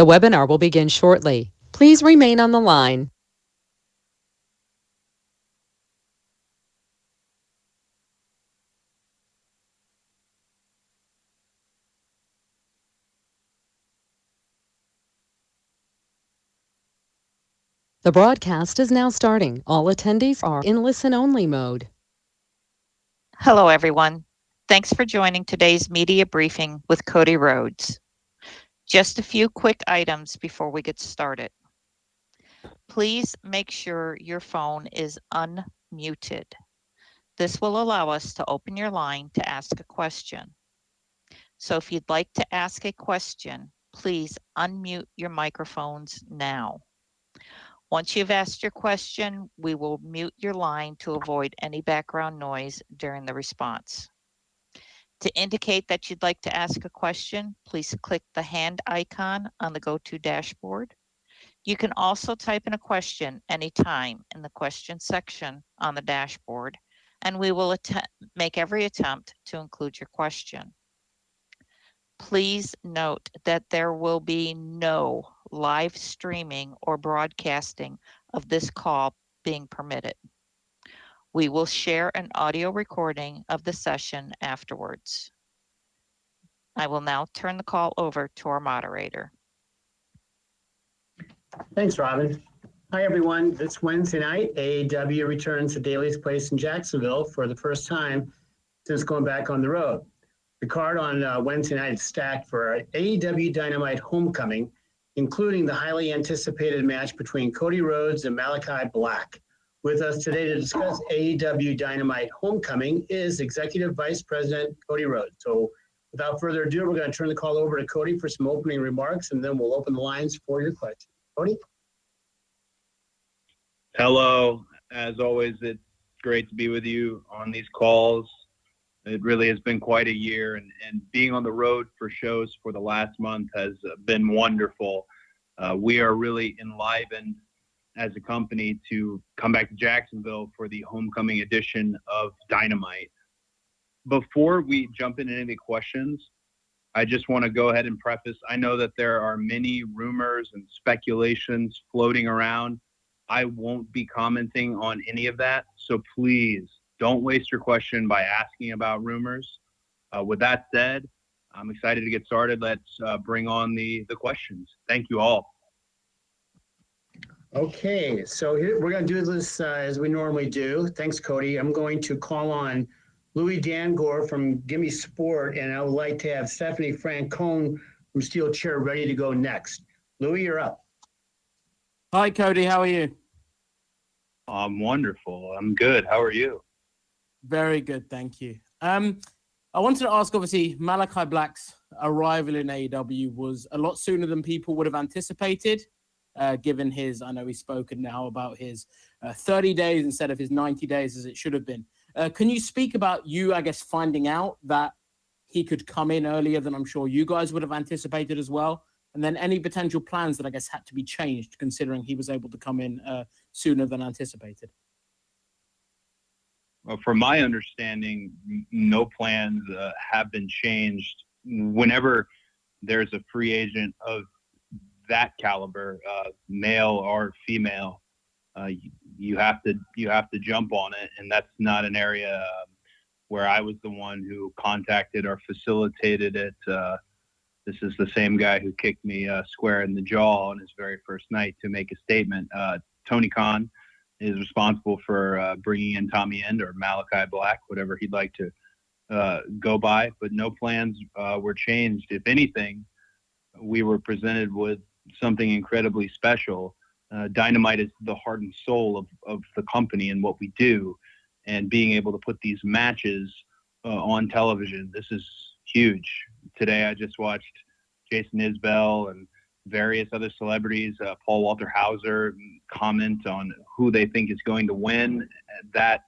The webinar will begin shortly. Please remain on the line. The broadcast is now starting. All attendees are in listen-only mode. Hello, everyone. Thanks for joining today's media briefing with Cody Rhodes. Just a few quick items before we get started. Please make sure your phone is unmuted. This will allow us to open your line to ask a question. So if you'd like to ask a question, please unmute your microphones now. Once you've asked your question, we will mute your line to avoid any background noise during the response. To indicate that you'd like to ask a question, please click the hand icon on the GoTo dashboard. You can also type in a question anytime in the question section on the dashboard, and we will make every attempt to include your question. Please note that there will be no live streaming or broadcasting of this call being permitted. We will share an audio recording of the session afterwards. I will now turn the call over to our moderator. Thanks, Robin. Hi, everyone. This Wednesday night, AEW returns to Daly's Place in Jacksonville for the first time since going back on the road. The card on Wednesday night is stacked for AEW Dynamite Homecoming, including the highly anticipated match between Cody Rhodes and Malachi Black. With us today to discuss AEW Dynamite Homecoming is Executive Vice President Cody Rhodes. So without further ado, we're going to turn the call over to Cody for some opening remarks, and then we'll open the lines for your questions. Cody? Hello. As always, it's great to be with you on these calls. It really has been quite a year, and being on the road for shows for the last month has been wonderful. We are really enlivened as a company to come back to Jacksonville for the homecoming edition of Dynamite. Before we jump into any questions, I just want to go ahead and preface, I know that there are many rumors and speculations floating around. I won't be commenting on any of that, so please don't waste your question by asking about rumors. With that said, I'm excited to get started. Let's bring on the questions. Thank you all. Okay, so here we're going to do this as we normally do. Thanks, Cody. I'm going to call on Louis Dangor from Gimme Sport, and I would like to have Stephanie Francone from Steel Chair ready to go next. Louis, you're up. Hi, Cody. How are you? I'm wonderful. I'm good. How are you? Very good, thank you. I wanted to ask, obviously, Malachi Black's arrival in AEW was a lot sooner than people would have anticipated, given his, I know he's spoken now about his 30 days instead of his 90 days as it should have been. Can you speak about you, I guess, finding out that he could come in earlier than I'm sure you guys would have anticipated as well? And then any potential plans that I guess had to be changed considering he was able to come in sooner than anticipated? Well, from my understanding, no plans have been changed. Whenever there's a free agent of that caliber, male or female, you have to jump on it, and that's not an area where I was the one who contacted or facilitated it. This is the same guy who kicked me square in the jaw on his very first night to make a statement. Tony Khan is responsible for bringing in Tommy End or Malachi Black, whatever he'd like to go by. But no plans were changed. If anything, we were presented with something incredibly special. Dynamite is the heart and soul of the company and what we do. And being able to put these matches on television, this is huge. Today I just watched Jason Isbell and various other celebrities, Paul Walter Hauser, comment on who they think is going to win. That's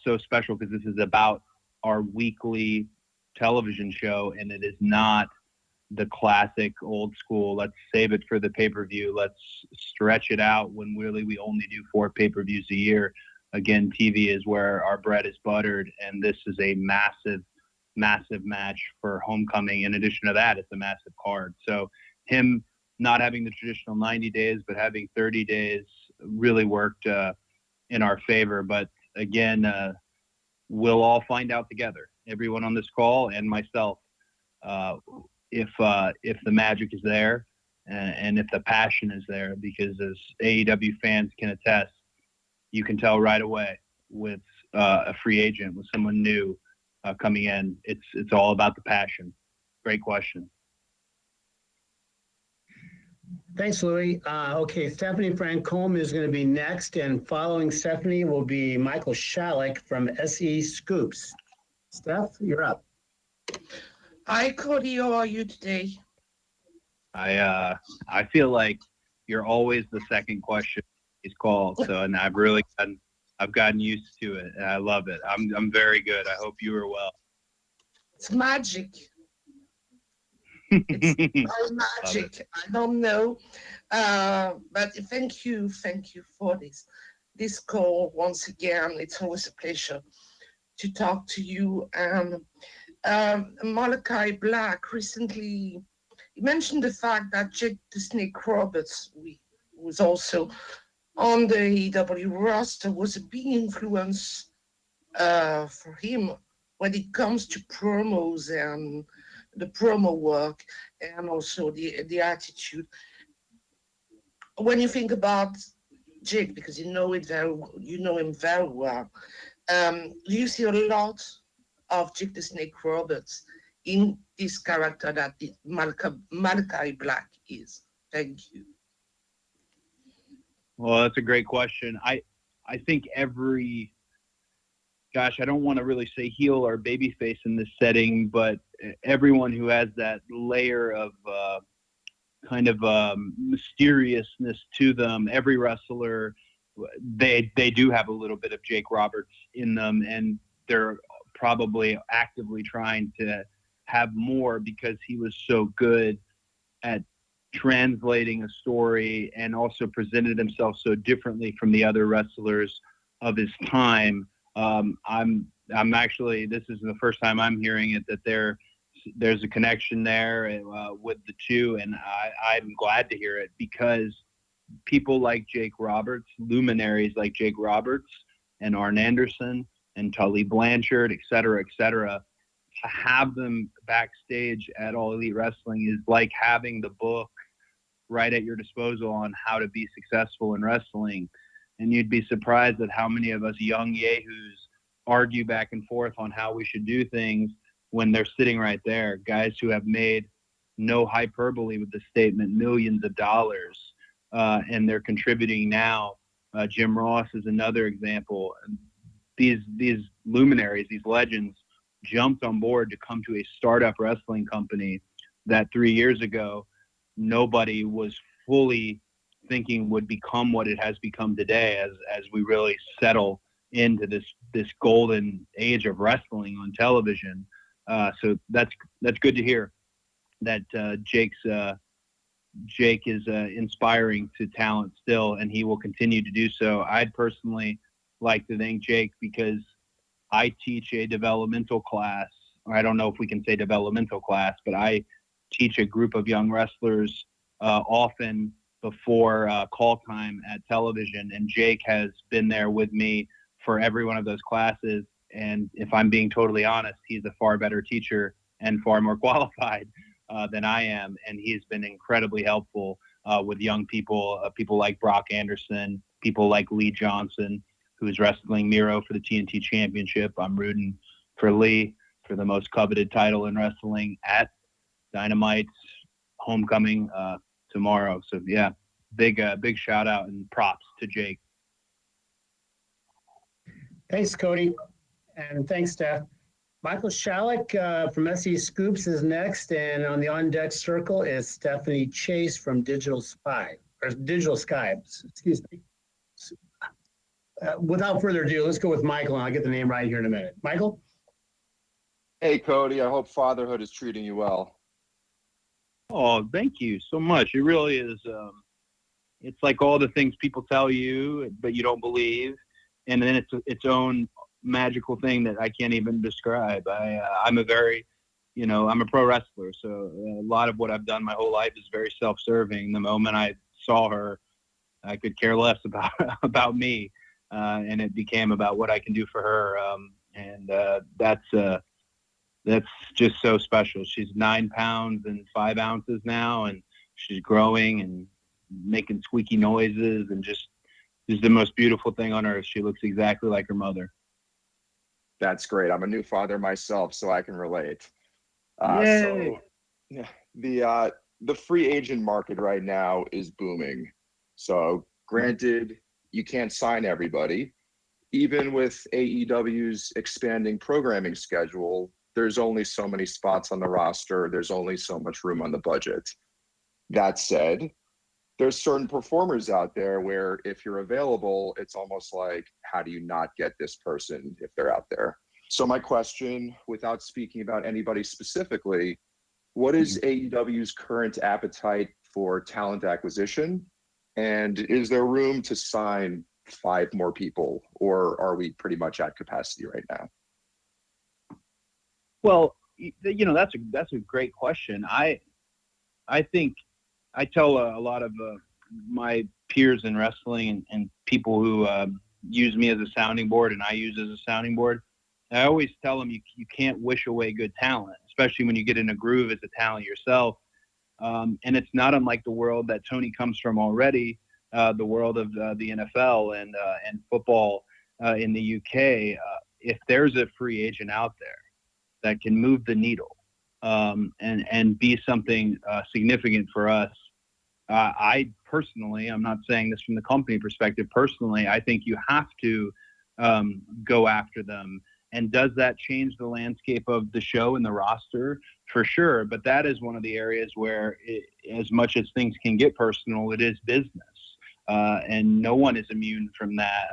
so special because this is about our weekly television show, and it is not the classic old school, let's save it for the pay-per-view, let's stretch it out when really we only do 4 pay-per-views a year. Again, TV is where our bread is buttered, and this is a massive match for Homecoming. In addition to that, it's a massive card. So him not having the traditional 90 days, but having 30 days really worked in our favor. But again, we'll all find out together, everyone on this call and myself, if the magic is there and if the passion is there, because as AEW fans can attest, you can tell right away with a free agent, with someone new coming in. It's all about the passion. Great question. Thanks, Louis. Okay, Stephanie Francombe is going to be next, and following Stephanie will be Michael Shalik from SE Scoops. Steph, you're up. Hi, Cody. How are you today? I feel like you're always the second question is called, so and I've gotten used to it, and I love it. I'm very good. I hope you are well. It's magic. It's magic. I don't know, but thank you for this call once again. It's always a pleasure to talk to you. And Malachi Black recently he mentioned the fact that Jake the Snake Roberts, who was also on the AEW roster, was a big influence for him when it comes to promos and the promo work and also the attitude. When you think about Jake, because you know him very well, do you see a lot of Jake the Snake Roberts in this character that Malachi Black is? Thank you. Well, that's a great question. I think I don't want to really say heel or babyface in this setting, but everyone who has that layer of mysteriousness to them, every wrestler, they do have a little bit of Jake Roberts in them, and they're probably actively trying to have more because he was so good at translating a story and also presented himself so differently from the other wrestlers of his time. I'm actually, this is the first time I'm hearing it, that there's a connection there with the two, and I'm glad to hear it, because people like Jake Roberts, luminaries like Jake Roberts and Arn Anderson and Tully Blanchard, et cetera, to have them backstage at All Elite Wrestling is like having the book right at your disposal on how to be successful in wrestling. And you'd be surprised at how many of us young yahoos argue back and forth on how we should do things when they're sitting right there. Guys who have made, no hyperbole with the statement, millions of dollars, and they're contributing now. Jim Ross is another example. These luminaries, these legends, jumped on board to come to a startup wrestling company that 3 years ago nobody was fully thinking would become what it has become today, as we really settle into this golden age of wrestling on television. So that's good to hear that Jake is inspiring to talent still, and he will continue to do so. I'd personally like to thank Jake because I teach a developmental class. I don't know if we can say developmental class, but I teach a group of young wrestlers often before call time at television, and Jake has been there with me for every one of those classes. And if I'm being totally honest, he's a far better teacher and far more qualified than I am, and he's been incredibly helpful with young people, people like Brock Anderson, people like Lee Johnson, who's wrestling Miro for the TNT Championship. I'm rooting for Lee for the most coveted title in wrestling at Dynamite's homecoming tomorrow. So yeah, big shout out and props to Jake. Thanks, Cody, and thanks, Steph. Michael Shalik from SE Scoops is next, and on the on-deck circle is Stephanie Chase from Digital Sky. Excuse me. Without further ado, let's go with Michael, and I'll get the name right here in a minute. Michael? Hey, Cody. I hope fatherhood is treating you well. Oh, thank you so much. It really is. It's like all the things people tell you, but you don't believe, and then it's its own magical thing that I can't even describe. I'm a very I'm a pro wrestler, so a lot of what I've done my whole life is very self-serving. The moment I saw her, I could care less about about me, and it became about what I can do for her. And that's just so special. She's 9 pounds and 5 ounces now, and she's growing and making squeaky noises, and just is the most beautiful thing on earth. She looks exactly like her mother. That's great. I'm a new father myself, so I can relate. Yay. So the free agent market right now is booming. So granted, you can't sign everybody. Even with AEW's expanding programming schedule, there's only so many spots on the roster. There's only so much room on the budget. That said, there's certain performers out there where if you're available, it's almost like, how do you not get this person if they're out there? So my question, without speaking about anybody specifically, what is AEW's current appetite for talent acquisition? And is there room to sign 5 more people, or are we pretty much at capacity right now? Well, that's a great question. I think I tell a lot of my peers in wrestling and people who use me as a sounding board and I use as a sounding board. I always tell them you can't wish away good talent, especially when you get in a groove as a talent yourself. And it's not unlike the world that Tony comes from already, the world of the NFL and football in the UK. If there's a free agent out there that can move the needle and be something significant for us, I personally, I'm not saying this from the company perspective, personally, I think you have to go after them. And does that change the landscape of the show and the roster? For sure. But that is one of the areas where, as much as things can get personal, it is business. And no one is immune from that.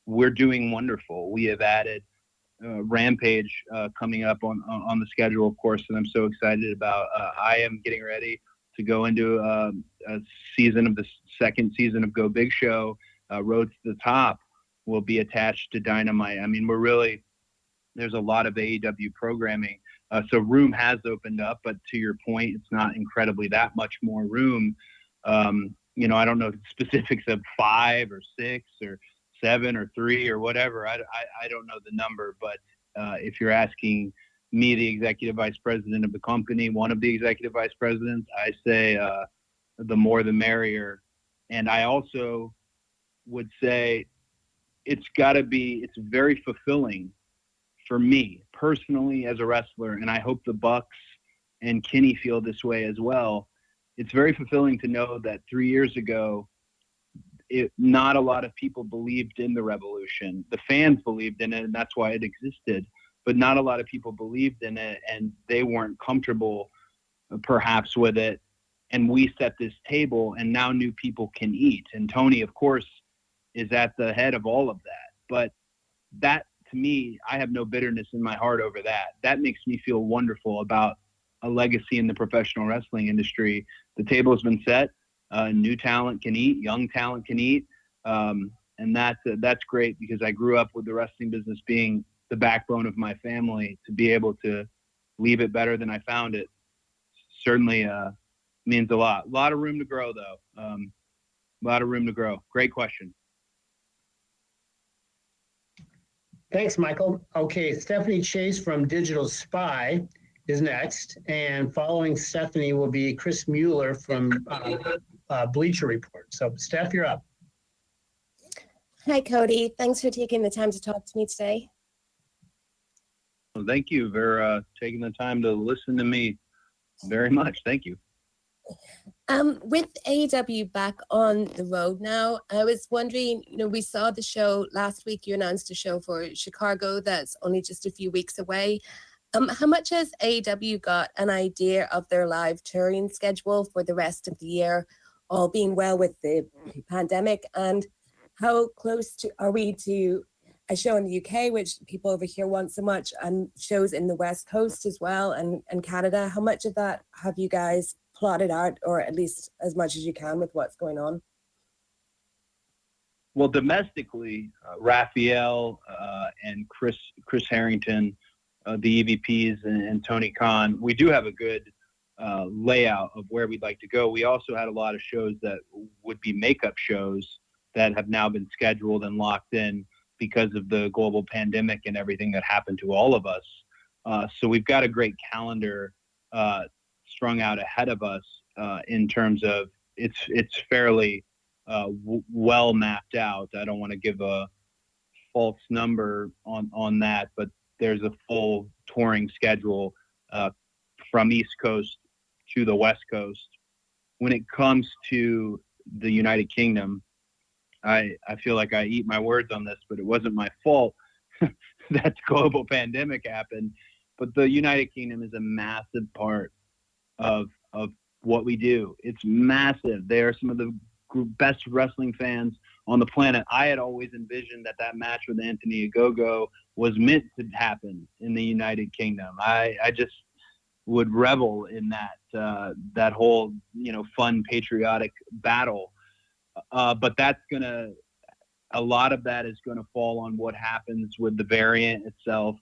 We're doing wonderful. We have added Rampage coming up on the schedule, of course, and I'm so excited about. I am getting ready to go into a season of the second season of Go Big Show. Road to the Top will be attached to Dynamite. I mean, there's a lot of AEW programming. So room has opened up, but to your point, it's not incredibly that much more room. I don't know the specifics of 5 or 6 or 7 or 3 or whatever. I don't know the number, but if you're asking me, the executive vice president of the company, one of the executive vice presidents, I say the more the merrier. And I also would say it's very fulfilling for me personally as a wrestler, and I hope the Bucks and Kenny feel this way as well. It's very fulfilling to know that 3 years ago, not a lot of people believed in the revolution. The fans believed in it, and that's why it existed. But not a lot of people believed in it, and they weren't comfortable, perhaps, with it. And we set this table, and now new people can eat. And Tony, of course, is at the head of all of that. But that, to me, I have no bitterness in my heart over that. That makes me feel wonderful about a legacy in the professional wrestling industry. The table has been set. New talent can eat. Young talent can eat. And that's great, because I grew up with the wrestling business being the backbone of my family. To be able to leave it better than I found it certainly means a lot. A lot of room to grow, though. A lot of room to grow. Great question. Thanks, Michael. Okay, Stephanie Chase from Digital Spy is next, and following Stephanie will be Chris Mueller from Bleacher Report. So, Steph, you're up. Hi, Cody. Thanks for taking the time to talk to me today. Well, thank you for taking the time to listen to me very much. Thank you. With AEW back on the road now, I was wondering, we saw the show last week. You announced a show for Chicago that's only just a few weeks away. How much has AEW got an idea of their live touring schedule for the rest of the year, all being well with the pandemic? And how close are we to a show in the UK, which people over here want so much, and shows in the West Coast as well, and Canada? How much of that have you guys plotted out, or at least as much as you can with what's going on? Well, domestically, Raphael and Chris Harrington the EVPs and Tony Khan, we do have a good layout of where we'd like to go. We also had a lot of shows that would be makeup shows that have now been scheduled and locked in because of the global pandemic and everything that happened to all of us. So we've got a great calendar strung out ahead of us in terms of it's fairly well mapped out. I don't want to give a false number on that, but there's a full touring schedule from East Coast to the West Coast. When it comes to the United Kingdom, I feel like I eat my words on this, but it wasn't my fault that the global pandemic happened. But the United Kingdom is a massive part of what we do. It's massive. They are some of the best wrestling fans on the planet. I had always envisioned that match with Anthony Ogogo was meant to happen in the United Kingdom. I just would revel in that whole, fun patriotic battle. But a lot of that is gonna fall on what happens with the variant itself,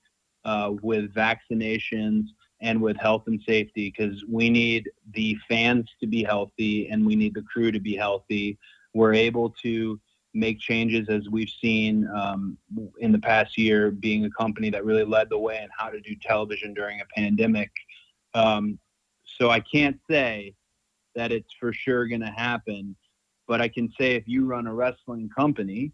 with vaccinations and with health and safety, because we need the fans to be healthy and we need the crew to be healthy. We're able to make changes, as we've seen in the past year, being a company that really led the way in how to do television during a pandemic. So I can't say that it's for sure going to happen, but I can say if you run a wrestling company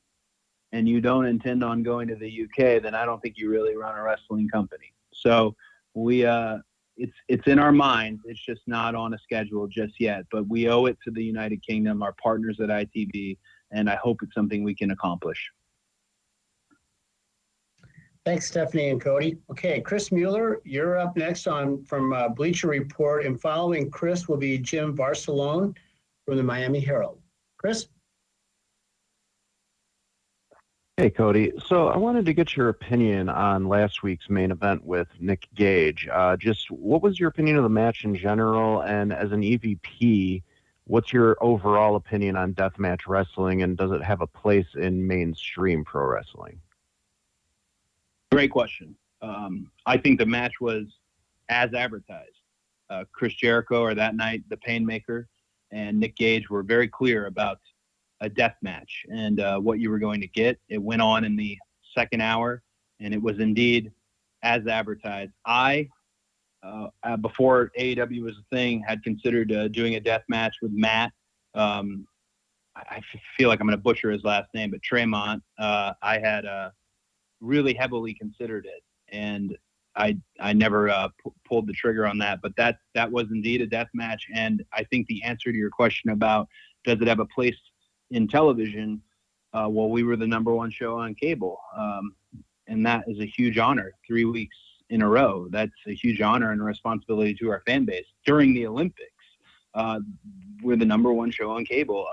and you don't intend on going to the UK, then I don't think you really run a wrestling company. So it's in our minds. It's just not on a schedule just yet, but we owe it to the United Kingdom, our partners at ITV, and I hope it's something we can accomplish. Thanks, Stephanie and Cody. Okay, Chris Mueller, you're up next from Bleacher Report, and following Chris will be Jim Barcelone from the Miami Herald. Chris? Hey, Cody. So I wanted to get your opinion on last week's main event with Nick Gage. Just what was your opinion of the match in general? And as an EVP, what's your overall opinion on deathmatch wrestling, and does it have a place in mainstream pro wrestling? Great question. I think the match was as advertised. Chris Jericho, or that night, the Painmaker, and Nick Gage were very clear about a death match and what you were going to get. It went on in the second hour, and it was indeed as advertised. I, before AEW was a thing, had considered doing a death match with Matt. I feel like I'm going to butcher his last name, but Tremont. I had really heavily considered it, and I never pulled the trigger on that. But that was indeed a death match, and I think the answer to your question about does it have a place in television, well, we were the #1 show on cable, and that is a huge honor. 3 weeks in a row, that's a huge honor and a responsibility to our fan base. During the Olympics, we're the #1 show on cable.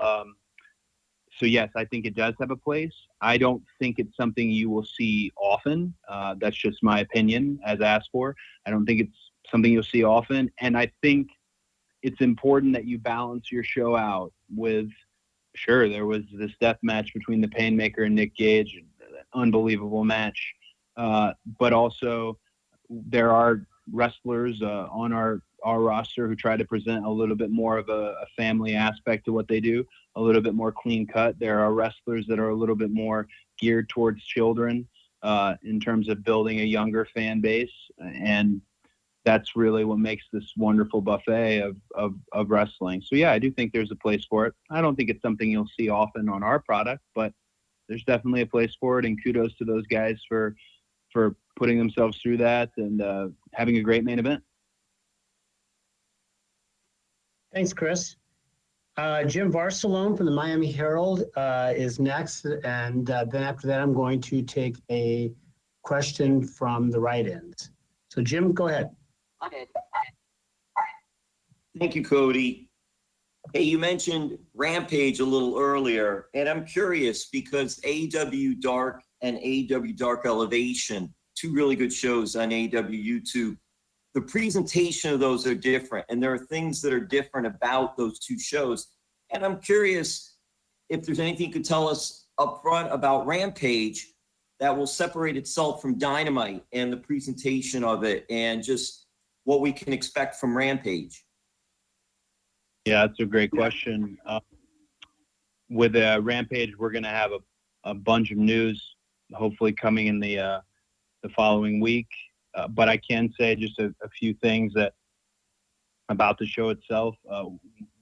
So yes, I think it does have a place. I don't think it's something you will see often. That's just my opinion as asked for. I don't think it's something you'll see often. And I think it's important that you balance your show out with, sure, there was this death match between the Painmaker and Nick Gage, an unbelievable match. But also there are wrestlers on our roster who try to present a little bit more of a family aspect to what they do, a little bit more clean cut. There are wrestlers that are a little bit more geared towards children in terms of building a younger fan base. And that's really what makes this wonderful buffet of wrestling. So yeah, I do think there's a place for it. I don't think it's something you'll see often on our product, but there's definitely a place for it. And kudos to those guys for putting themselves through that and having a great main event. Thanks, Chris. Jim Barcelone from the Miami Herald is next, and then after that, I'm going to take a question from the right end. So, Jim, go ahead. Thank you, Cody. Hey, you mentioned Rampage a little earlier, and I'm curious because AEW Dark and AEW Dark Elevation, two really good shows on AEW YouTube, the presentation of those are different, and there are things that are different about those two shows. And I'm curious if there's anything you could tell us up front about Rampage, that will separate itself from Dynamite and the presentation of it and just what we can expect from Rampage? Yeah, that's a great question. With Rampage, we're going to have a bunch of news, hopefully coming in the following week. But I can say just a few things about the show itself.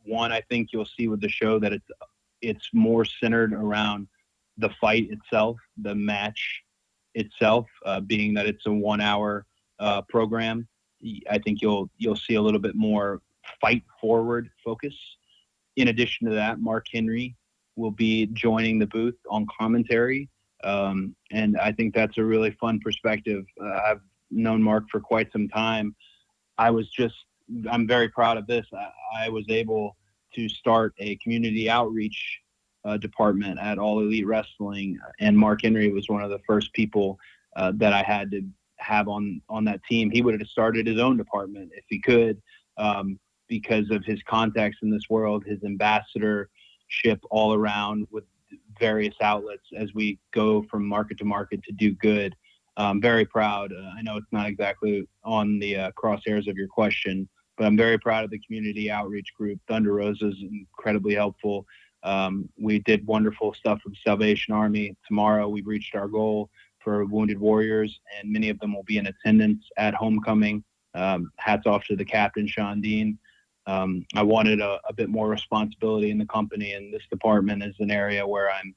One, I think you'll see with the show that it's more centered around the fight itself, the match itself, being that it's a 1 hour program. I think you'll see a little bit more fight forward focus. In addition to that, Mark Henry will be joining the booth on commentary. And I think that's a really fun perspective. I've known Mark for quite some time. I'm very proud of this. I was able to start a community outreach department at All Elite Wrestling, and Mark Henry was one of the first people that I had to have on that team. He would have started his own department if he could, because of his contacts in this world, his ambassadorship all around with various outlets as we go from market to market to do good. I'm very proud. I know it's not exactly on the crosshairs of your question, but I'm very proud of the community outreach group. Thunder Rosa is incredibly helpful. We did wonderful stuff with Salvation Army. Tomorrow we've reached our goal for Wounded Warriors, and many of them will be in attendance at homecoming. Hats off to the captain, Sean Dean. I wanted a bit more responsibility in the company, and this department is an area where I'm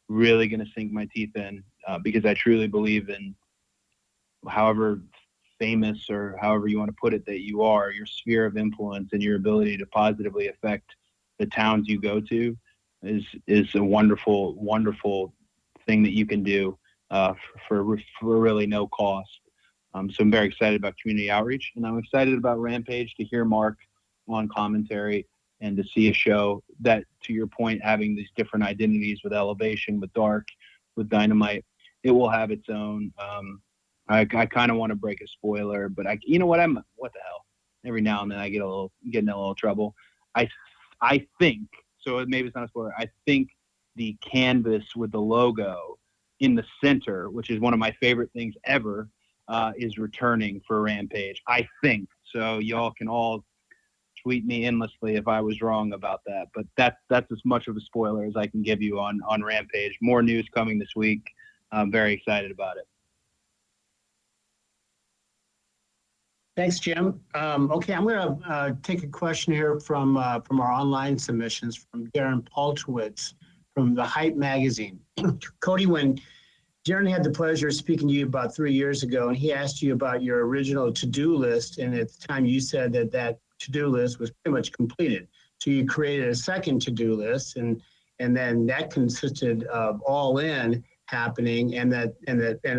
really going to sink my teeth in, because I truly believe in, however famous or however you want to put it that you are, your sphere of influence and your ability to positively affect the towns you go to is a wonderful, wonderful thing that you can do for really no cost. So I'm very excited about community outreach, and I'm excited about Rampage, to hear Mark on commentary and to see a show that, to your point, having these different identities with Elevation, with Dark, with Dynamite, it will have its own. I kind of want to break a spoiler, but what the hell? Every now and then I get in a little trouble. I think, so maybe it's not a spoiler, I think the canvas with the logo in the center, which is one of my favorite things ever, is returning for Rampage. I think. So y'all can all tweet me endlessly if I was wrong about that. But that's as much of a spoiler as I can give you on Rampage. More news coming this week. I'm very excited about it. Thanks, Jim. Okay, I'm going to take a question here from our online submissions from Darren Paltowitz from the Hype magazine. Cody, when Darren had the pleasure of speaking to you about 3 years ago, and he asked you about your original to-do list, and at the time you said that to-do list was pretty much completed. So you created a second to-do list, and then that consisted of All In happening, and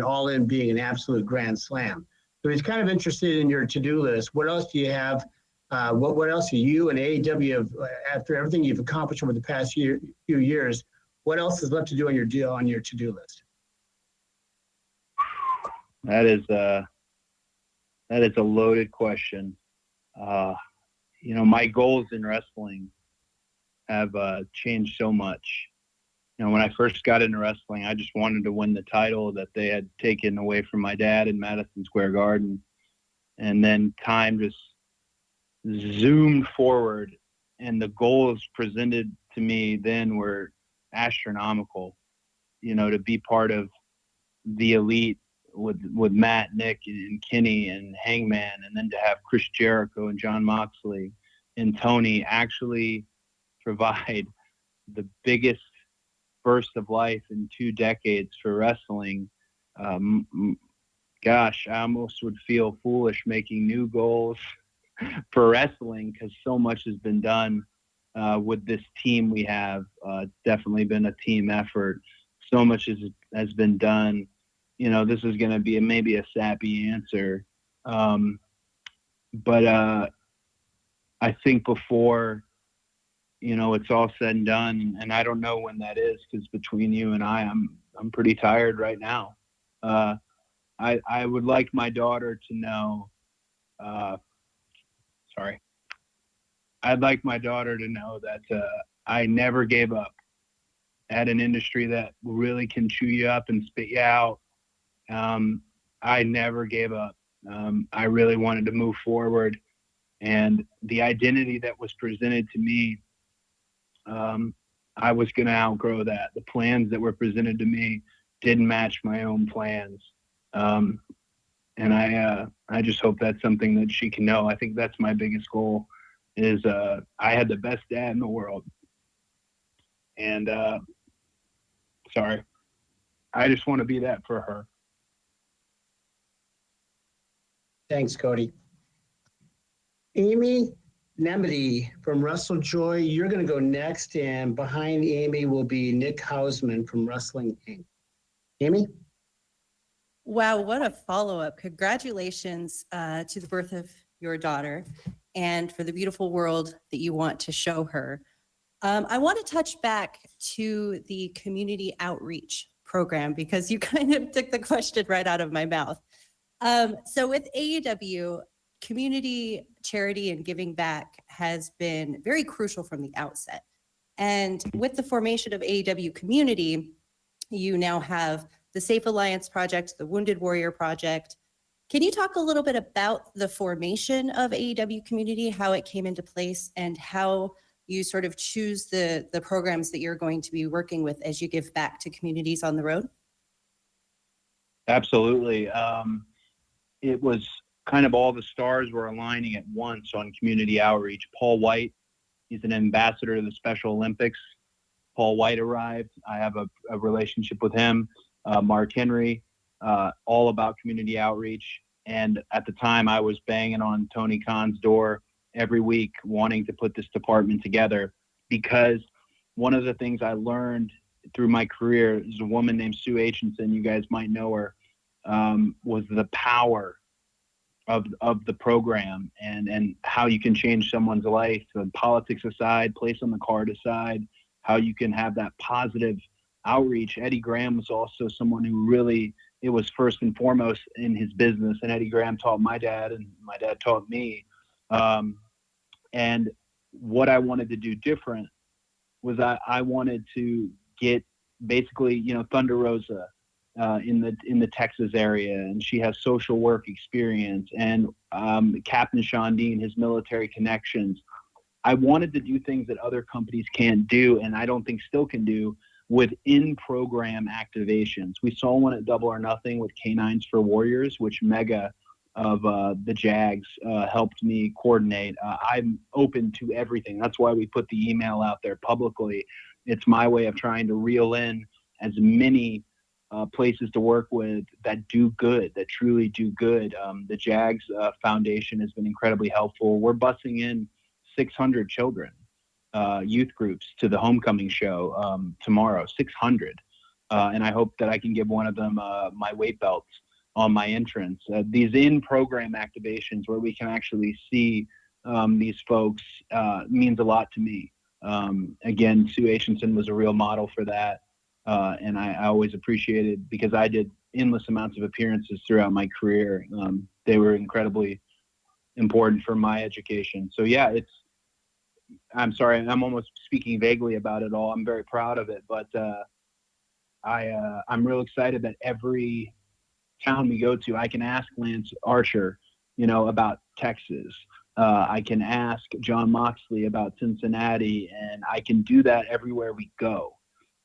All In being an absolute grand slam. So he's kind of interested in your to-do list. What else do you have? What else do you and AEW have, after everything you've accomplished over the past few years, what else is left to do on your to-do list? That is a loaded question. My goals in wrestling have changed so much. When I first got into wrestling, I just wanted to win the title that they had taken away from my dad in Madison Square Garden. And then time just zoomed forward, and the goals presented to me then were astronomical. To be part of the Elite with Matt, Nick, and Kenny and Hangman, and then to have Chris Jericho and John Moxley and Tony actually provide the biggest burst of life in 2 decades for wrestling. Gosh, I almost would feel foolish making new goals for wrestling, because so much has been done with this team we have. It's definitely been a team effort. So much has been done. This is going to be maybe a sappy answer. But I think before, it's all said and done, and I don't know when that is, because between you and I'm pretty tired right now. I would like my daughter to know, I'd like my daughter to know that I never gave up. at an industry that really can chew you up and spit you out, I never gave up. I really wanted to move forward, and the identity that was presented to me, I was going to outgrow that. The plans that were presented to me didn't match my own plans. And I just hope that's something that she can know. I think that's my biggest goal is, I had the best dad in the world. And, sorry, I just want to be that for her. Thanks, Cody. Amy Nemedy from Russell Joy, you're going to go next, and behind Amy will be Nick Hausman from Wrestling Inc. Amy? Wow, what a follow-up. Congratulations to the birth of your daughter and for the beautiful world that you want to show her. I want to touch back to the community outreach program because you kind of took the question right out of my mouth. So with AEW, community charity and giving back has been very crucial from the outset. And with the formation of AEW Community, you now have the Safe Alliance Project, the Wounded Warrior Project. Can you talk a little bit about the formation of AEW Community, how it came into place, and how you sort of choose the programs that you're going to be working with as you give back to communities on the road? Absolutely. It was kind of all the stars were aligning at once on community outreach. Paul White, he's an ambassador to the Special Olympics. Paul White arrived. I have a relationship with him. Mark Henry, all about community outreach. And at the time, I was banging on Tony Khan's door every week wanting to put this department together, because one of the things I learned through my career is a woman named Sue Aitchison, you guys might know her, was the power of the program and how you can change someone's life, politics aside, place on the card aside, how you can have that positive outreach. Eddie Graham was also someone who really, it was first and foremost in his business, and Eddie Graham taught my dad and my dad taught me. And what I wanted to do different was I wanted to get basically, Thunder Rosa in the Texas area, and she has social work experience, and Captain Sean Dean, his military connections. I wanted to do things that other companies can't do, and I don't think still can do, with in-program activations. We saw one at Double or Nothing with Canines for Warriors, which Mega of the Jags helped me coordinate. I'm open to everything. That's why we put the email out there publicly. It's my way of trying to reel in as many places to work with that do good, that truly do good. The Jags Foundation has been incredibly helpful. We're busing in 600 children, youth groups, to the homecoming show tomorrow, 600. And I hope that I can give one of them my weight belts on my entrance. These in-program activations where we can actually see these folks means a lot to me. Again, Sue Aitchison was a real model for that. And I always appreciated, because I did endless amounts of appearances throughout my career. They were incredibly important for my education. So yeah, I'm sorry, I'm almost speaking vaguely about it all. I'm very proud of it, but I'm real excited that every town we go to, I can ask Lance Archer, about Texas. I can ask John Moxley about Cincinnati, and I can do that everywhere we go.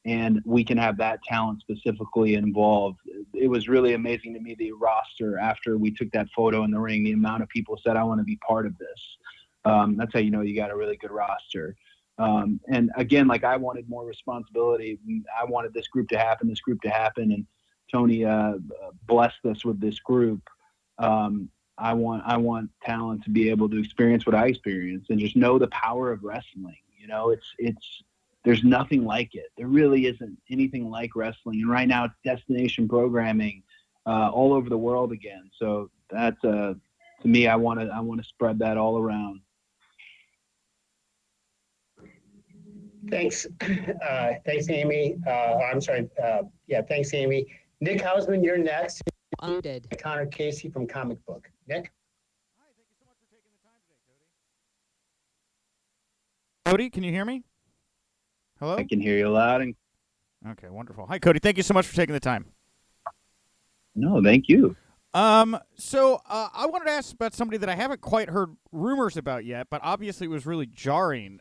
And we can have that talent specifically involved. It was really amazing to me, the roster, after we took that photo in the ring, the amount of people said, I want to be part of this. That's how you know you got a really good roster. And again, I wanted more responsibility. I wanted this group to happen, and Tony blessed us with this group. I want talent to be able to experience what I experienced and just know the power of wrestling. There's nothing like it. There really isn't anything like wrestling. And right now it's destination programming all over the world again. So that's to me, I want to spread that all around. Thanks. Thanks, Amy. I'm sorry. Thanks, Amy. Nick Hausman, you're next. Unmuted. Connor Casey from Comic Book. Nick? Hi, thank you so much for taking the time today, Cody. Cody, can you hear me? Hello? I can hear you loud and Okay, wonderful. Hi, Cody. Thank you so much for taking the time. No, thank you. So I wanted to ask about somebody that I haven't quite heard rumors about yet, but obviously was really jarring.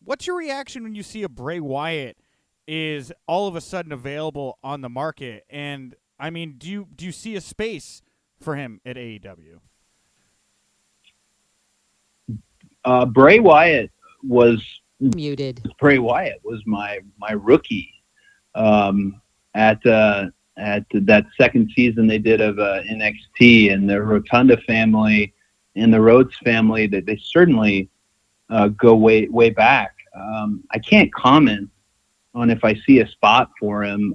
What's your reaction when you see a Bray Wyatt is all of a sudden available on the market? And I mean, do you see a space for him at AEW? Bray Wyatt was Muted. my rookie at that second season they did of NXT, and the Rotunda family and the Rhodes family, that they certainly go way back. I can't comment on if I see a spot for him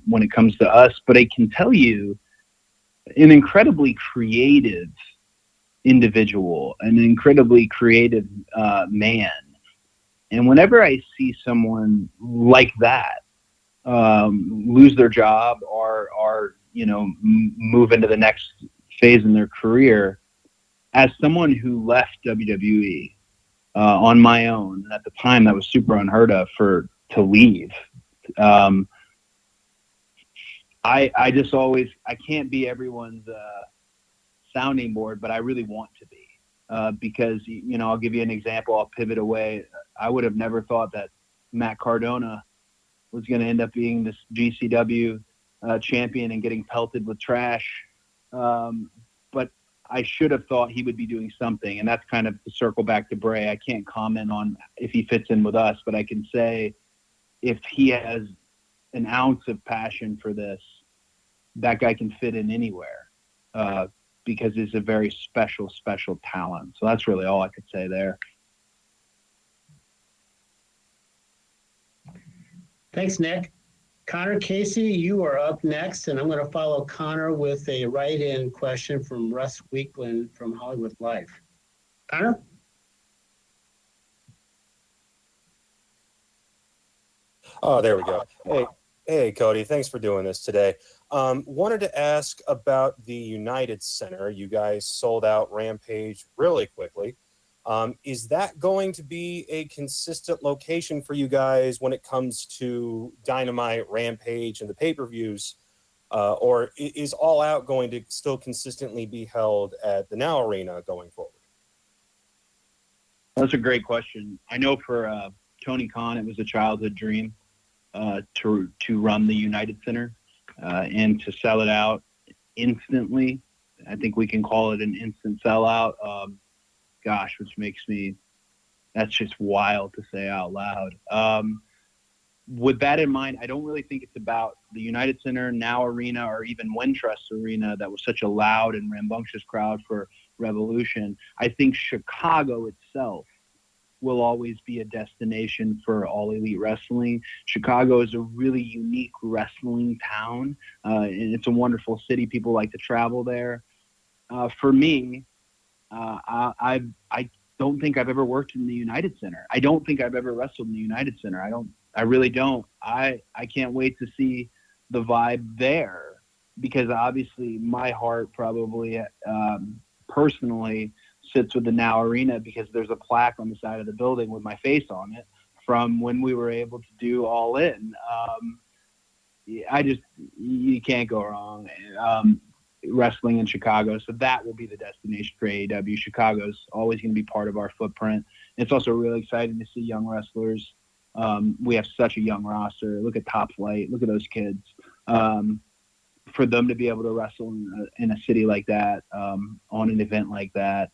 when it comes to us, but I can tell you an incredibly creative individual, an incredibly creative man. And whenever I see someone like that lose their job or move into the next phase in their career, as someone who left WWE on my own, and at the time that was super unheard of to leave. I just always, I can't be everyone's sounding board, but I really want to be because I'll give you an example. I'll pivot away. I would have never thought that Matt Cardona was going to end up being this GCW champion and getting pelted with trash. But I should have thought he would be doing something. And that's kind of to circle back to Bray. I can't comment on if he fits in with us, but I can say if he has an ounce of passion for this, that guy can fit in anywhere because he's a very special talent. So that's really all I could say there. Thanks, Nick. Connor Casey, you are up next, and I'm going to follow Connor with a write-in question from Russ Weekland from Hollywood Life. Connor? Oh, there we go. Hey, Cody, thanks for doing this today. Wanted to ask about the United Center. You guys sold out Rampage really quickly. Is that going to be a consistent location for you guys when it comes to Dynamite, Rampage, and the pay-per-views? Or is All Out going to still consistently be held at the Now Arena going forward? That's a great question. I know for Tony Khan, it was a childhood dream to run the United Center and to sell it out instantly. I think we can call it an instant sellout. Which makes me, that's just wild to say out loud. With that in mind, I don't really think it's about the United Center, Now Arena, or even Wintrust Arena that was such a loud and rambunctious crowd for Revolution. I think Chicago itself will always be a destination for All Elite Wrestling. Chicago is a really unique wrestling town, and it's a wonderful city. People like to travel there. For me, I don't think I've ever worked in the United Center. I don't think I've ever wrestled in the United Center. I really don't. I can't wait to see the vibe there because obviously my heart probably personally sits with the Now Arena because there's a plaque on the side of the building with my face on it from when we were able to do All In. You can't go wrong. Wrestling in Chicago, so that will be the destination for AEW. Chicago's always going to be part of our footprint. It's also really exciting to see young wrestlers. We have such a young roster. Look at Top Flight. Look at those kids. For them to be able to wrestle in a city like that, on an event like that,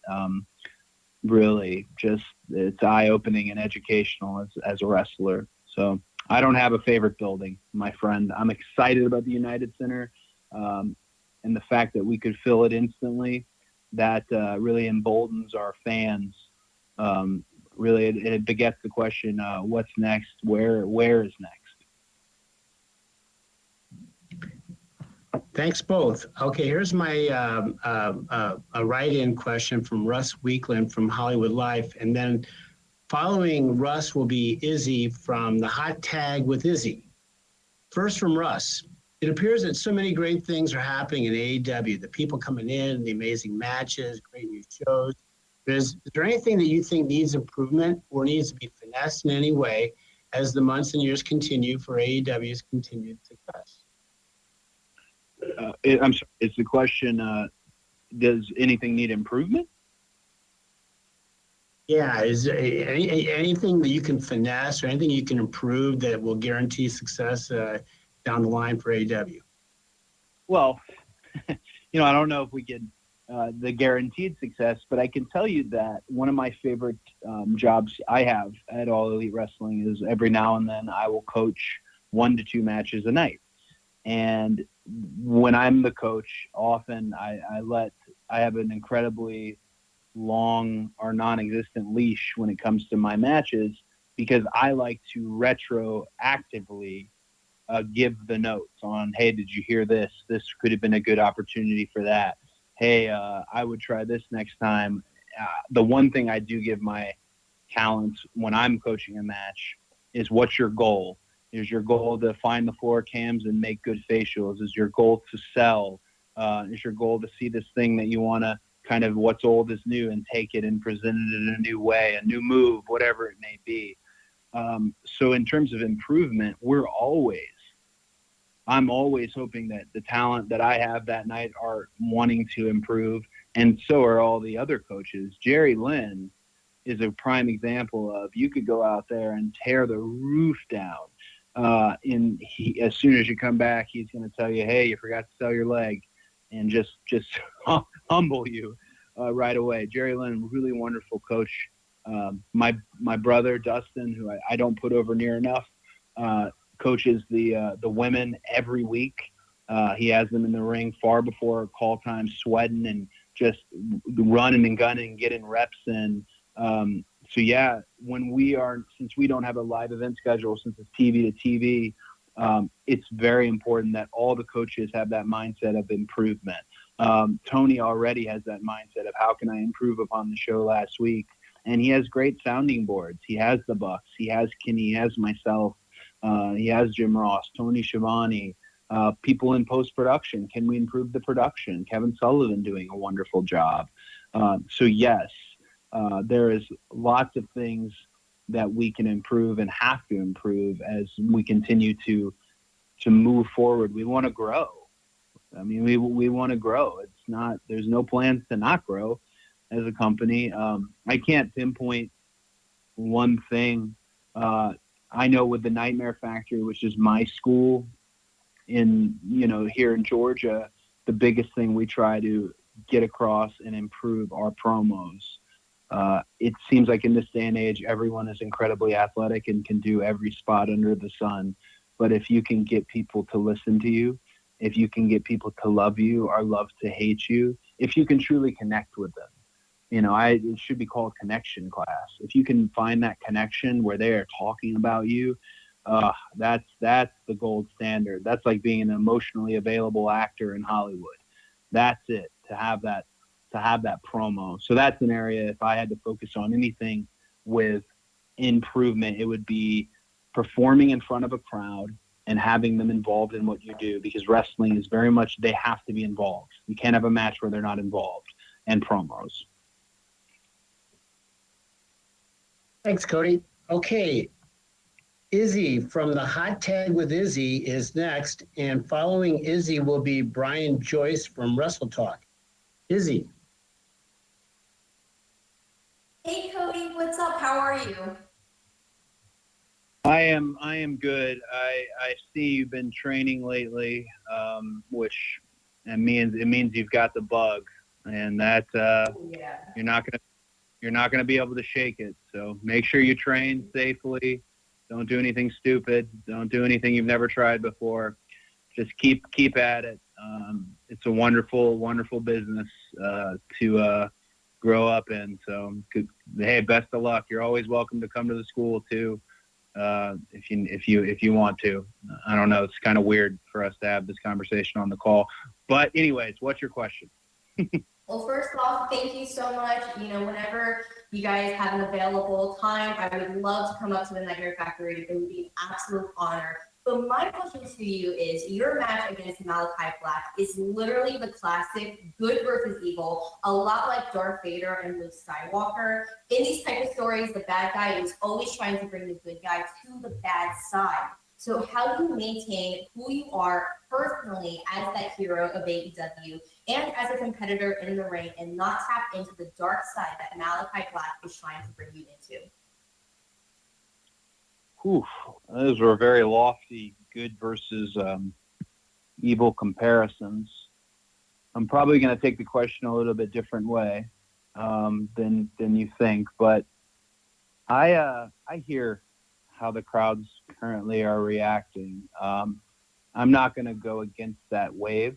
really just it's eye-opening and educational as a wrestler. So I don't have a favorite building, my friend. I'm excited about the United Center. And the fact that we could fill it instantly, that really emboldens our fans. Really, it begets the question, what's next? Where is next? Thanks both. Okay, here's my a write-in question from Russ Weekland from Hollywood Life. And then following Russ will be Izzy from the Hot Tag with Izzy. First from Russ. It appears that so many great things are happening in AEW. The people coming in, the amazing matches, great new shows. Is there anything that you think needs improvement or needs to be finessed in any way as the months and years continue for AEW's continued success? I'm sorry, is the question, does anything need improvement? Yeah, is there anything that you can finesse or anything you can improve that will guarantee success down the line for AEW? Well, I don't know if we get the guaranteed success, but I can tell you that one of my favorite jobs I have at All Elite Wrestling is every now and then I will coach 1 to 2 matches a night. And when I'm the coach, often I have an incredibly long or non-existent leash when it comes to my matches, because I like to retroactively give the notes on, hey, did you hear this? This could have been a good opportunity for that. Hey, I would try this next time. The one thing I do give my talents when I'm coaching a match is, what's your goal? Is your goal to find the floor cams and make good facials? Is your goal to sell? Is your goal to see this thing that you want to kind of what's old is new and take it and present it in a new way, a new move, whatever it may be. So in terms of improvement, I'm always hoping that the talent that I have that night are wanting to improve, and so are all the other coaches. Jerry Lynn is a prime example of, you could go out there and tear the roof down. As soon as you come back, he's going to tell you, hey, you forgot to sell your leg, and just humble you right away. Jerry Lynn, really wonderful coach. My brother Dustin, who I don't put over near enough, coaches the women every week. He has them in the ring far before call time, sweating and just running and gunning, getting reps in. So yeah, since we don't have a live event schedule, since it's TV to TV, it's very important that all the coaches have that mindset of improvement. Tony already has that mindset of, how can I improve upon the show last week? And he has great sounding boards. He has the Bucks. He has Kenny. He has myself. He has Jim Ross, Tony Schiavone, people in post-production. Can we improve the production? Kevin Sullivan doing a wonderful job. So yes, there is lots of things that we can improve and have to improve as we continue to move forward. We want to grow. I mean, we want to grow. There's no plans to not grow as a company. I can't pinpoint one thing. I know with the Nightmare Factory, which is my school here in Georgia, the biggest thing we try to get across and improve are promos. It seems like in this day and age, everyone is incredibly athletic and can do every spot under the sun. But if you can get people to listen to you, if you can get people to love you or love to hate you, if you can truly connect with them, it should be called connection class. If you can find that connection where they are talking about you, that's the gold standard. That's like being an emotionally available actor in Hollywood. That's it, to have that promo. So that's an area, if I had to focus on anything with improvement, it would be performing in front of a crowd and having them involved in what you do, because wrestling is very much, they have to be involved. You can't have a match where they're not involved, and promos. Thanks, Cody. Okay. Izzy from the Hot Tag with Izzy is next, and following Izzy will be Brian Joyce from Wrestle Talk. Izzy. Hey, Cody, what's up? How are you? I am good. I see you've been training lately, which it means you've got the bug, and that you're not gonna be able to shake it. So make sure you train safely. Don't do anything stupid. Don't do anything you've never tried before. Just keep at it. It's a wonderful, wonderful business to grow up in. So hey, best of luck. You're always welcome to come to the school too. If you want to. I don't know. It's kind of weird for us to have this conversation on the call. But anyways, what's your question? Well, first off, thank you so much. Whenever you guys have an available time, I would love to come up to the Nightmare Factory. It would be an absolute honor But my question to you is, your match against Malachi Black is literally the classic good versus evil, a lot like Darth Vader and Luke Skywalker. In these type of stories, the bad guy is always trying to bring the good guy to the bad side. So how do you maintain who you are personally as that hero of AEW and as a competitor in the ring and not tap into the dark side that Malachi Black is trying to bring you into? Oof, those were very lofty good versus evil comparisons. I'm probably going to take the question a little bit different way than you think, but I hear how the crowds currently are reacting. I'm not going to go against that wave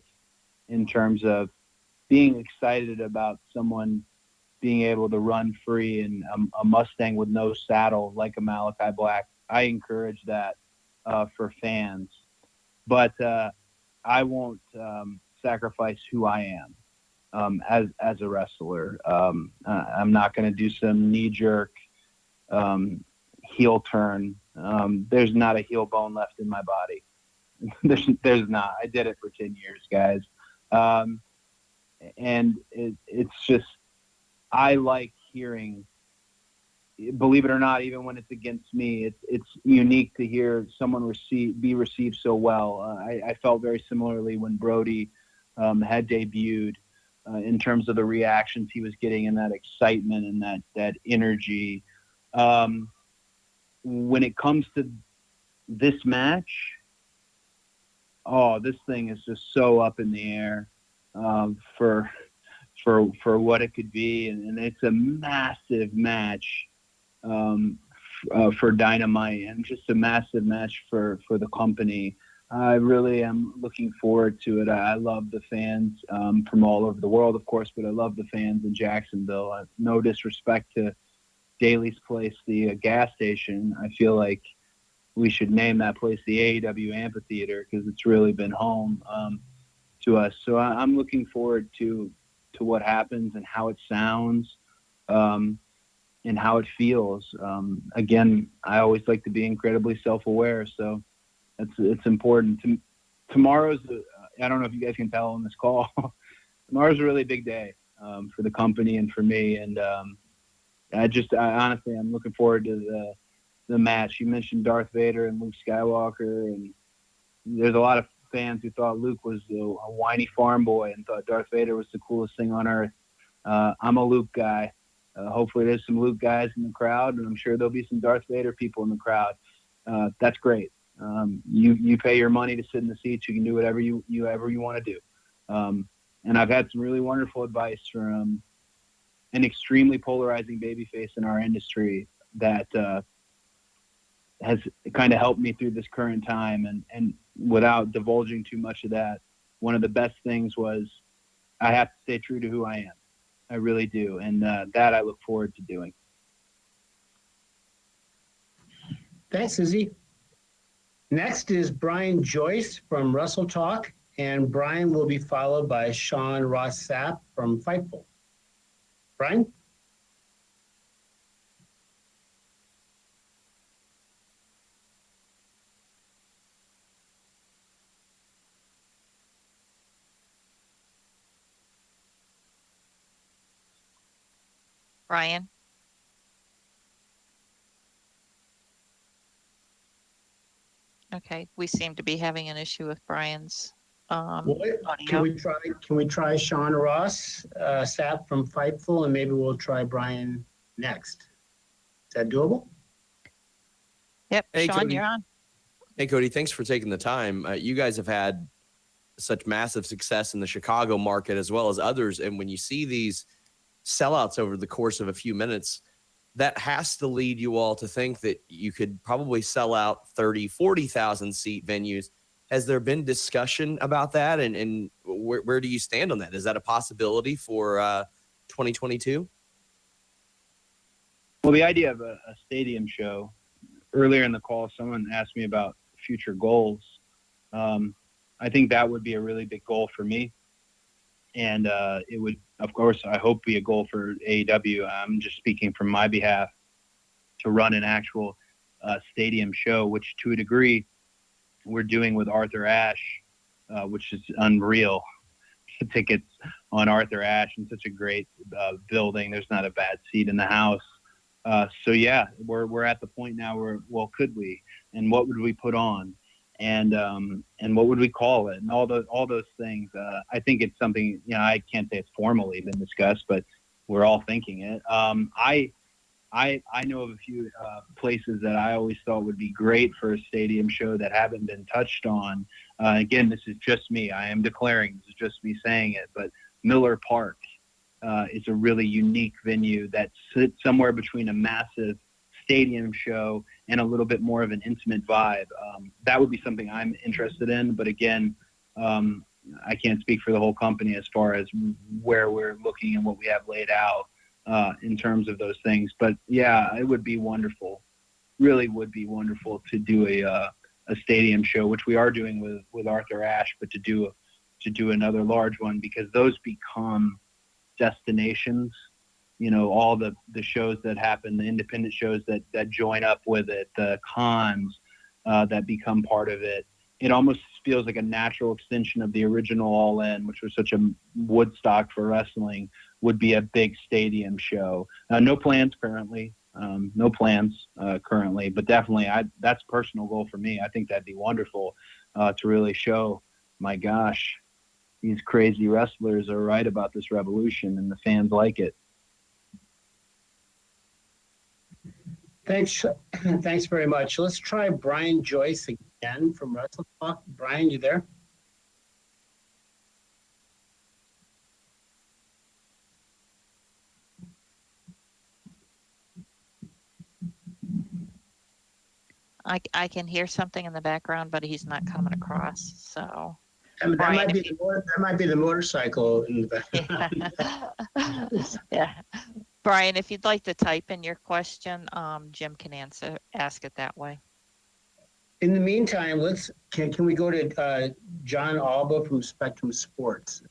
in terms of being excited about someone being able to run free in a Mustang with no saddle like a Malachi Black. I encourage that for fans, but I won't sacrifice who I am as a wrestler. I'm not going to do some knee-jerk heel turn. There's not a heel bone left in my body. There's not. I did it for 10 years, guys. And it's just, I like hearing, believe it or not, even when it's against me, it's unique to hear someone be received so well. I felt very similarly when Brody had debuted in terms of the reactions he was getting and that excitement and that energy. When it comes to this match, this thing is just so up in the air for what it could be, and it's a massive match for Dynamite, and just a massive match for the company. I really am looking forward to it. I love the fans from all over the world, of course, but I love the fans in Jacksonville. No disrespect to Daly's Place, the gas station. I feel like we should name that place the AEW Amphitheater because it's really been home to us. So I'm looking forward to what happens and how it sounds and how it feels. Again, I always like to be incredibly self-aware, so it's important. Tomorrow's, I don't know if you guys can tell on this call, tomorrow's a really big day for the company and for me, and I honestly, I'm looking forward to the match. You mentioned Darth Vader and Luke Skywalker, and there's a lot of fans who thought Luke was a whiny farm boy and thought Darth Vader was the coolest thing on earth. I'm a Luke guy. Hopefully there's some Luke guys in the crowd, and I'm sure there'll be some Darth Vader people in the crowd. That's great. You pay your money to sit in the seats. You can do whatever you want to do. And I've had some really wonderful advice from an extremely polarizing babyface in our industry that has kind of helped me through this current time. And without divulging too much of that, one of the best things was I have to stay true to who I am. I really do. And that I look forward to doing. Thanks, Izzy. Next is Brian Joyce from Russell Talk, and Brian will be followed by Sean Ross Sapp from Fightful. Brian? Brian? Okay, we seem to be having an issue with Brian's audio. Can we try Sean Ross Sapp from Fightful, and maybe we'll try Brian next? Is that doable? Yep, Hey, Sean, Cody. you're on. Hey, Cody, thanks for taking the time. You guys have had such massive success in the Chicago market as well as others. And when you see these sellouts over the course of a few minutes, that has to lead you all to think that you could probably sell out 30, 40,000 seat venues. Has there been discussion about that? And where do you stand on that? Is that a possibility for 2022? Well, the idea of a stadium show, earlier in the call, someone asked me about future goals. I think that would be a really big goal for me. And it would, of course, I hope be a goal for AEW. I'm just speaking from my behalf, to run an actual stadium show, which to a degree we're doing with Arthur Ashe, which is unreal. The tickets on Arthur Ashe in such a great building. There's not a bad seat in the house. So yeah, we're at the point now where, well, could we, and what would we put on, and what would we call it, and all those things. I think it's something, I can't say it's formally been discussed, but we're all thinking it. I know of a few places that I always thought would be great for a stadium show that haven't been touched on. Again, this is just me. I am declaring, this is just me saying it, but Miller Park is a really unique venue that sits somewhere between a massive stadium show and a little bit more of an intimate vibe. That would be something I'm interested in, but again, I can't speak for the whole company as far as where we're looking and what we have laid out in terms of those things. But yeah, it would be wonderful, really would be wonderful to do a stadium show, which we are doing with Arthur Ashe, but to do another large one, because those become destinations. All the shows that happen, the independent shows that join up with it, the cons that become part of it. It almost feels like a natural extension of the original All In, which was such a Woodstock for wrestling, would be a big stadium show. No plans currently, but definitely that's a personal goal for me. I think that'd be wonderful to really show, my gosh, these crazy wrestlers are right about this revolution and the fans like it. Thanks very much. Let's try Brian Joyce again from Wrestle Talk. Brian, you there? I can hear something in the background, but he's not coming across. So That Brian, might be the motorcycle in the background. yeah. Brian, if you'd like to type in your question, Jim can ask it that way. In the meantime, can we go to John Alba from Spectrum Sports?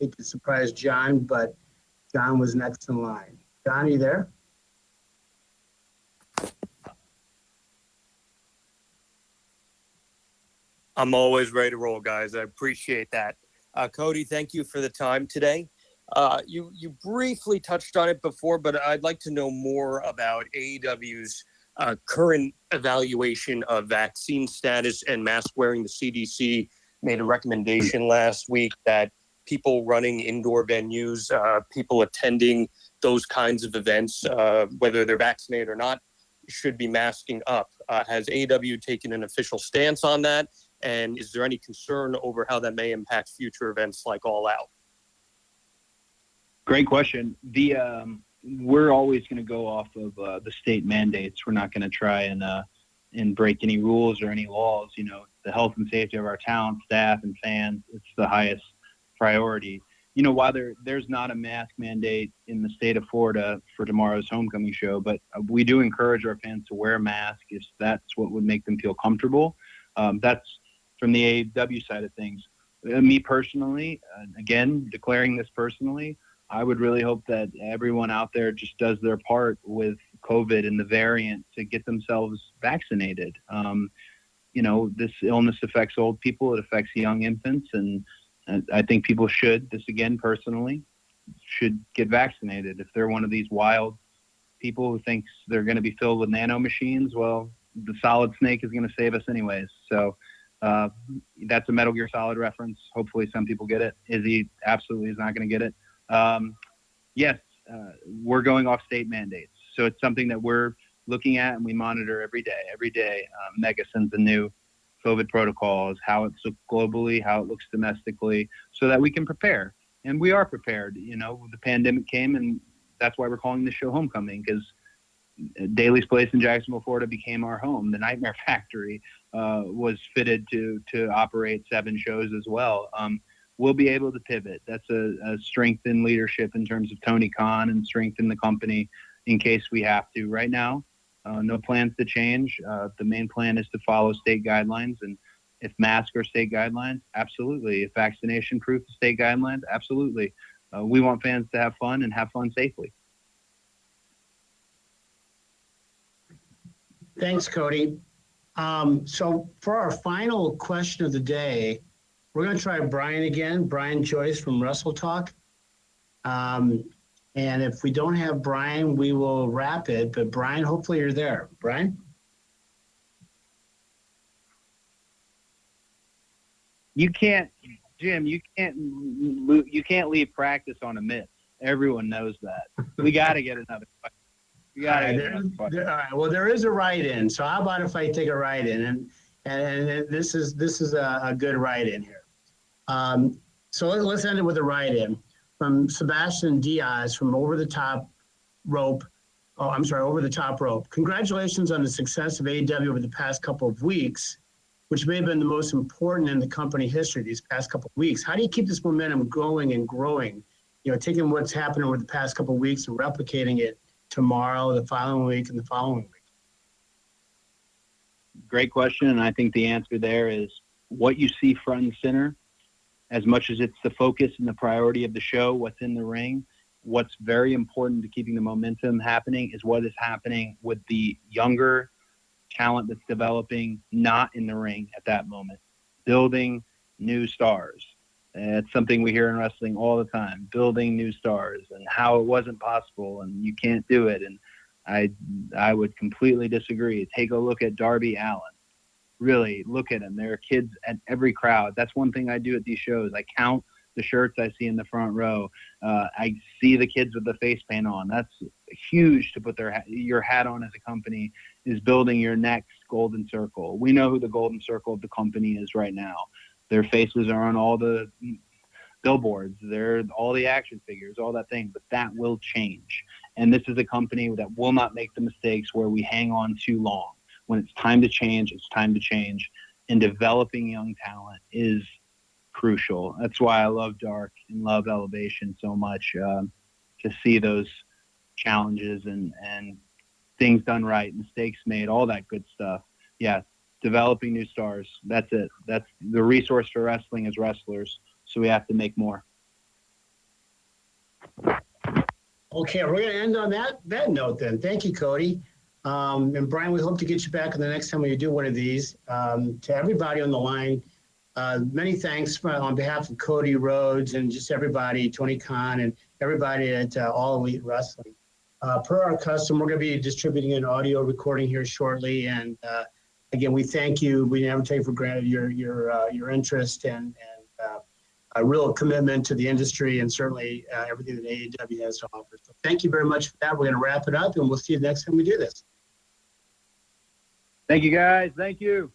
Hate to surprise John, but John was next in line. John, are you there? I'm always ready to roll, guys. I appreciate that. Cody, thank you for the time today. You briefly touched on it before, but I'd like to know more about AEW's current evaluation of vaccine status and mask wearing. The CDC made a recommendation last week that people running indoor venues, people attending those kinds of events, whether they're vaccinated or not, should be masking up. Has AEW taken an official stance on that? And is there any concern over how that may impact future events like All Out? Great question. We're always going to go off of the state mandates. We're not going to try and break any rules or any laws. The health and safety of our talent, staff, and fans, it's the highest priority. While there's not a mask mandate in the state of Florida for tomorrow's homecoming show, but we do encourage our fans to wear masks if that's what would make them feel comfortable. That's from the AEW side of things. Me personally, again, declaring this personally, I would really hope that everyone out there just does their part with COVID and the variant to get themselves vaccinated. This illness affects old people. It affects young infants. And I think people should, this again personally, should get vaccinated. If they're one of these wild people who thinks they're going to be filled with nano machines, well, the Solid Snake is going to save us anyways. So that's a Metal Gear Solid reference. Hopefully some people get it. Izzy absolutely is not going to get it. Yes, we're going off state mandates. So it's something that we're looking at and we monitor every day. Every day, Mega sends a new COVID protocols, how it looks globally, how it looks domestically, so that we can prepare. And we are prepared. The pandemic came, and that's why we're calling this show Homecoming, because Daly's Place in Jacksonville, Florida became our home. The Nightmare Factory was fitted to operate 7 shows as well. We'll be able to pivot. That's a strength in leadership in terms of Tony Khan and strength in the company in case we have to. Right now, no plans to change. The main plan is to follow state guidelines. And if masks are state guidelines, absolutely. If vaccination proof is state guidelines, absolutely. We want fans to have fun and have fun safely. Thanks, Cody. So for our final question of the day, we're going to try Brian again, Brian Joyce from Wrestle Talk. And if we don't have Brian, we will wrap it. But Brian, hopefully you're there. Brian? You can't, Jim. You can't leave practice on a miss. Everyone knows that. We got to get another question. We got to get another question. All right. Well, there is a write-in. So how about if I take a write-in? And this is a good write-in here. So let's end it with a write-in from Sebastian Diaz from Over the Top Rope. Oh, I'm sorry, Over the Top Rope. Congratulations on the success of AEW over the past couple of weeks, which may have been the most important in the company history these past couple of weeks. How do you keep this momentum going and growing? You know, taking what's happened over the past couple of weeks and replicating it tomorrow, the following week, and the following week. Great question, and I think the answer there is what you see front and center. As much as it's the focus and the priority of the show, what's in the ring, what's very important to keeping the momentum happening is what is happening with the younger talent that's developing not in the ring at that moment, building new stars. It's something we hear in wrestling all the time, building new stars and how it wasn't possible and you can't do it. And I would completely disagree. Take a look at Darby Allin. Really look at them. There are kids at every crowd. That's one thing I do at these shows. I count the shirts I see in the front row. I see the kids with the face paint on. That's huge to put your hat on as a company, is building your next golden circle. We know who the golden circle of the company is right now. Their faces are on all the billboards. They're all the action figures, all that thing, but that will change. And this is a company that will not make the mistakes where we hang on too long. When it's time to change, it's time to change. And developing young talent is crucial. That's why I love Dark and love Elevation so much, to see those challenges and things done right, mistakes made, all that good stuff. Yeah, developing new stars. That's it. That's the resource for wrestling as wrestlers. So we have to make more. Okay, we're going to end on that note then. Thank you, Cody. And Brian, we hope to get you back on the next time when you do one of these. To everybody on the line, many thanks on behalf of Cody Rhodes and just everybody, Tony Khan and everybody at All Elite Wrestling. Per our custom, we're going to be distributing an audio recording here shortly. And again, we thank you. We never take for granted your interest and a real commitment to the industry and certainly everything that AEW has to offer. So thank you very much for that. We're going to wrap it up and we'll see you next time we do this. Thank you, guys. Thank you.